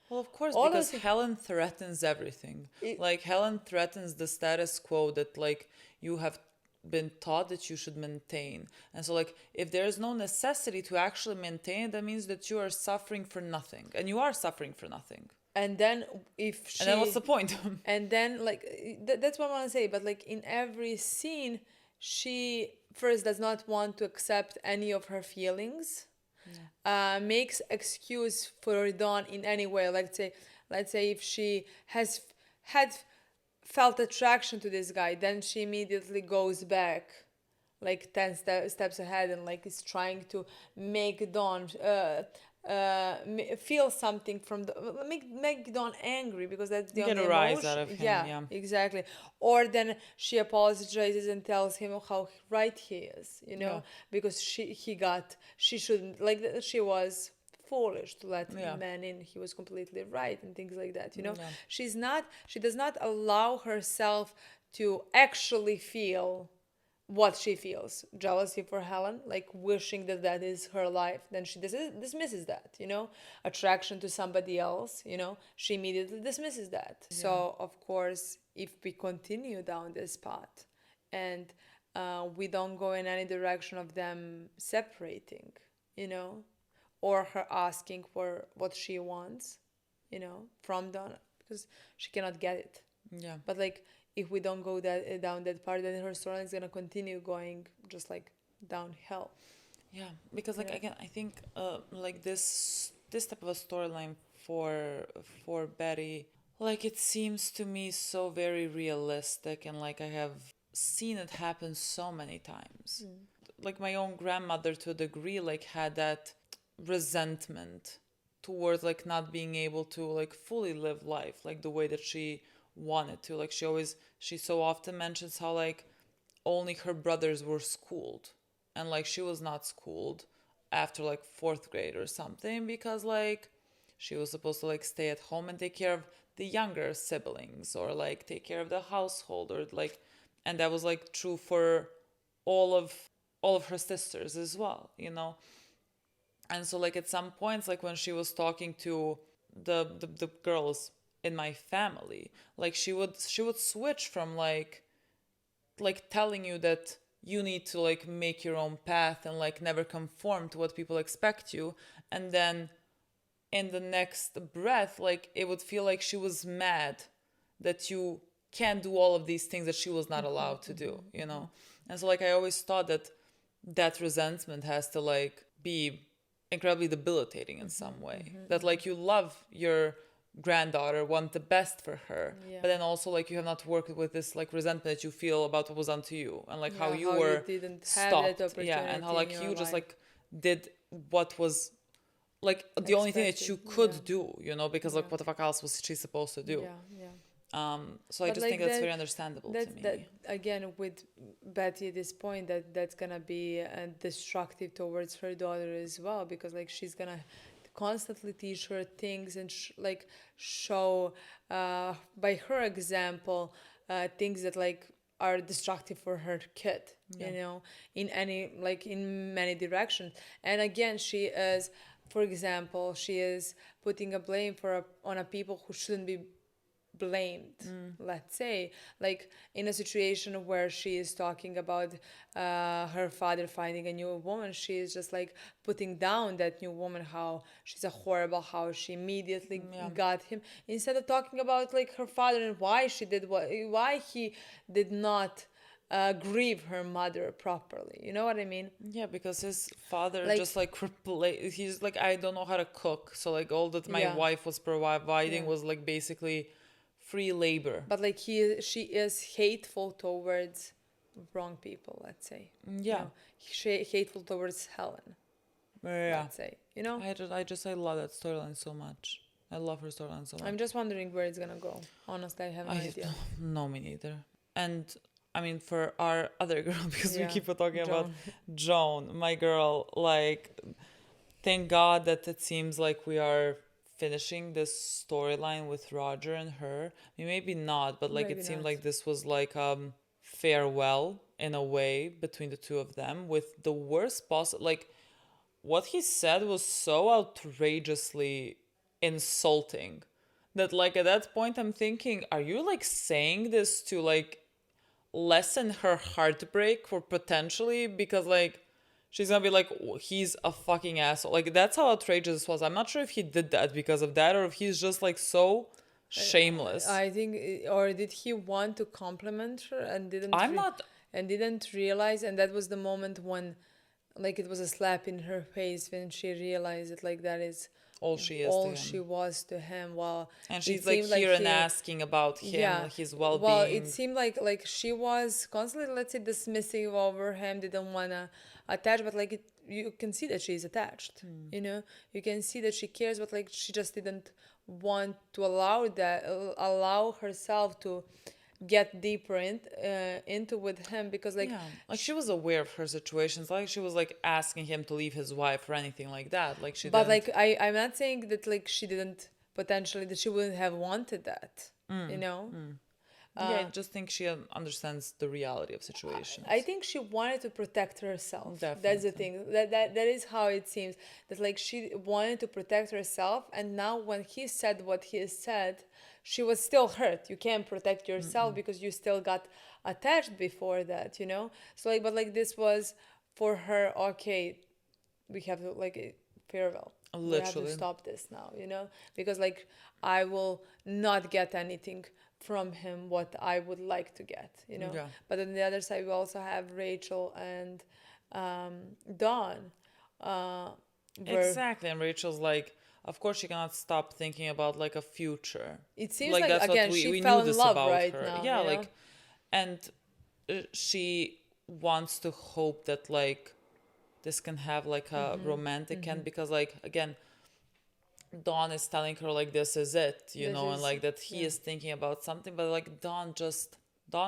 B: Well, of course,
A: All
B: because
A: those-
B: Helen threatens everything. Like Helen threatens the status quo that like you have been taught that you should maintain. And so like if there is no necessity to actually maintain it, that means that you are suffering for nothing. And you are suffering for nothing.
A: And then if she...
B: And then what's the point?
A: And then like that's what I want to say. But like in every scene, she first does not want to accept any of her feelings. Makes excuse for Dawn in any way. Let's say if she had felt attraction to this guy, then she immediately goes back like 10 steps ahead and like is trying to make Dawn feel something from make Dawn angry, because that's the
B: Get
A: only
B: a rise
A: emotion.
B: out of him, yeah.
A: Exactly. Or then she apologizes and tells him how right he is, because she shouldn't, like she was foolish to let man in. He was completely right and things like that, She does not allow herself to actually feel what she feels. Jealousy for Helen, like wishing that is her life. Then she dismisses that, Attraction to somebody else, she immediately dismisses that. Yeah. So, of course, if we continue down this path and we don't go in any direction of them separating, or her asking for what she wants, from Donna, because she cannot get it.
B: Yeah.
A: But like, if we don't go down that part, then her storyline is gonna continue going just like downhill.
B: Yeah, because like again, I think like this type of a storyline for Betty, like it seems to me so very realistic, and like I have seen it happen so many times. Like my own grandmother, to a degree, like had that resentment towards like not being able to like fully live life like the way that she wanted to. Like she so often mentions how like only her brothers were schooled, and like she was not schooled after like 4th grade or something, because like she was supposed to like stay at home and take care of the younger siblings, or like take care of the household, or like, and that was like true for all of her sisters as well, And so like at some points, like when she was talking to the girls in my family, like she would switch from like telling you that you need to like make your own path and like never conform to what people expect you, and then in the next breath, like it would feel like she was mad that you can't do all of these things that she was not allowed to do, And so like I always thought that resentment has to like be incredibly debilitating in some way. That like you love your granddaughter, want the best for her, but then also like you have not worked with this like resentment that you feel about what was done to you, and like how you were
A: didn't
B: stopped,
A: have that
B: and how like you just
A: life.
B: like did what was like the only thing that you could do, because like what the fuck else was she supposed to do? So I just think that's very understandable to me.
A: That again, with Betty at this point, that's gonna be destructive towards her daughter as well, because like she's gonna constantly teach her things and show by her example things that like are destructive for her kid, in many directions. And again, she is, for example, she is putting a blame on a people who shouldn't be blamed, let's say, like in a situation where she is talking about her father finding a new woman, she is just like putting down that new woman, how she's a horrible, how she immediately got him, instead of talking about like her father and why he did not grieve her mother properly. You know what I mean?
B: Yeah, because his father just like he's like, I don't know how to cook, so like all that my wife was providing was like basically free labor.
A: But like she is hateful towards wrong people, let's say.
B: Yeah.
A: She hateful towards Helen.
B: Yeah.
A: Let's say,
B: I love that storyline so much. I love her storyline so much.
A: I'm just wondering where it's gonna go. Honestly, I have no idea.
B: No, me neither. And I mean, for our other girl, because we keep talking about Joan, my girl, like, thank God that it seems like we are finishing this storyline with Roger and her. I mean, maybe not, but like maybe it seemed like this was like farewell in a way between the two of them with the worst possible. Like, what he said was so outrageously insulting that like at that point I'm thinking, are you like saying this to like lessen her heartbreak for potentially, because like she's gonna be like, he's a fucking asshole. Like that's how outrageous this was. I'm not sure if he did that because of that or if he's just like so shameless.
A: I think, or did he want to compliment her and didn't realize, and that was the moment when like it was a slap in her face when she realized that like that is
B: all she
A: was to him. Well,
B: and she's like here and asking about him, his well-being.
A: Well, it seemed like she was constantly, let's say, dismissive over him, didn't wanna attach, but like you can see that she's attached. You can see that she cares, but like she just didn't want to allow herself to get deeper into with him, because like
B: she was aware of her situations, like she was like asking him to leave his wife or anything like that, like she
A: but
B: didn't...
A: like I'm not saying that like she didn't potentially, that she wouldn't have wanted that.
B: I just think she understands the reality of situations.
A: I think she wanted to protect herself.
B: Definitely.
A: That's the thing. That is how it seems, that like she wanted to protect herself, and now when he said what he said, she was still hurt. You can't protect yourself because you still got attached before that, So like, but like this was for her, okay, we have to like farewell.
B: Literally.
A: We have to stop this now, because like I will not get anything from him what I would like to get,
B: Yeah.
A: But on the other side, we also have Rachel and Dawn.
B: Exactly, and Rachel's like, of course she cannot stop thinking about like a future.
A: It seems like again she fell in love right now.
B: Yeah, like, and she wants to hope that like this can have like a romantic end, because like again, Dawn is telling her like this is it, and like that he is thinking about something, but like Dawn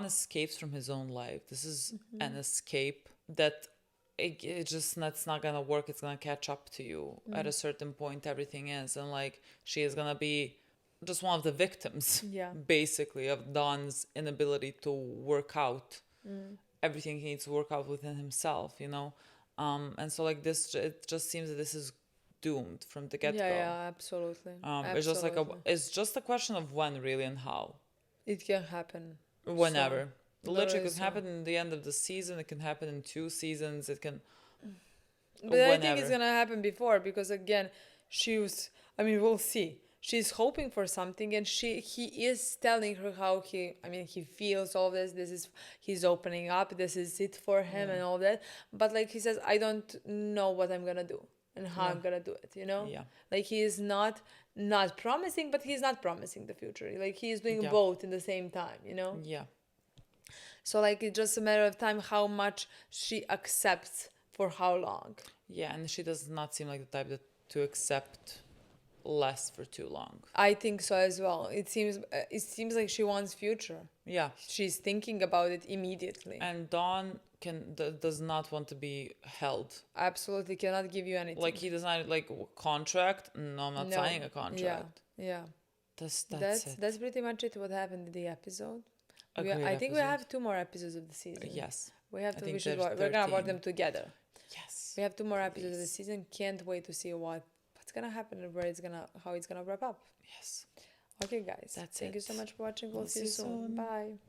B: escapes from his own life. This is an escape that it just, that's not gonna work. It's gonna catch up to you at a certain point. Everything is, and like she is gonna be just one of the victims, basically, of Dawn's inability to work out everything he needs to work out within himself, and so like this, it just seems that this is doomed from the get-go.
A: Yeah, absolutely.
B: It's just like it's just a question of when, really, and how
A: it can happen.
B: Whenever. Literally, it can happen in the end of the season. It can happen in 2 seasons. It can.
A: But whenever. I think it's gonna happen before, because again, we'll see. She's hoping for something, and he is telling her how he feels all this. He's opening up. This is it for him and all that. But like he says, I don't know what I'm gonna do and how I'm gonna do it.
B: Yeah.
A: Like he is not promising, but he's not promising the future. Like he is doing both in the same time.
B: Yeah.
A: So like it's just a matter of time how much she accepts for how long.
B: Yeah, and she does not seem like the type to accept less for too long.
A: I think so as well. It seems like she wants future.
B: Yeah.
A: She's thinking about it immediately.
B: And Dawn does not want to be held.
A: Absolutely cannot give you anything.
B: Like he does not like contract. No, I'm not signing a contract.
A: Yeah.
B: That's it.
A: That's pretty much it. What happened in the episode. I think we have 2 more episodes of the season.
B: Yes.
A: We have to. We're gonna watch them together.
B: Yes.
A: We have 2 more episodes of the season. Can't wait to see what's gonna happen and how it's gonna wrap up.
B: Yes.
A: Okay, guys. Thank you so much for watching. We'll see you soon. Bye.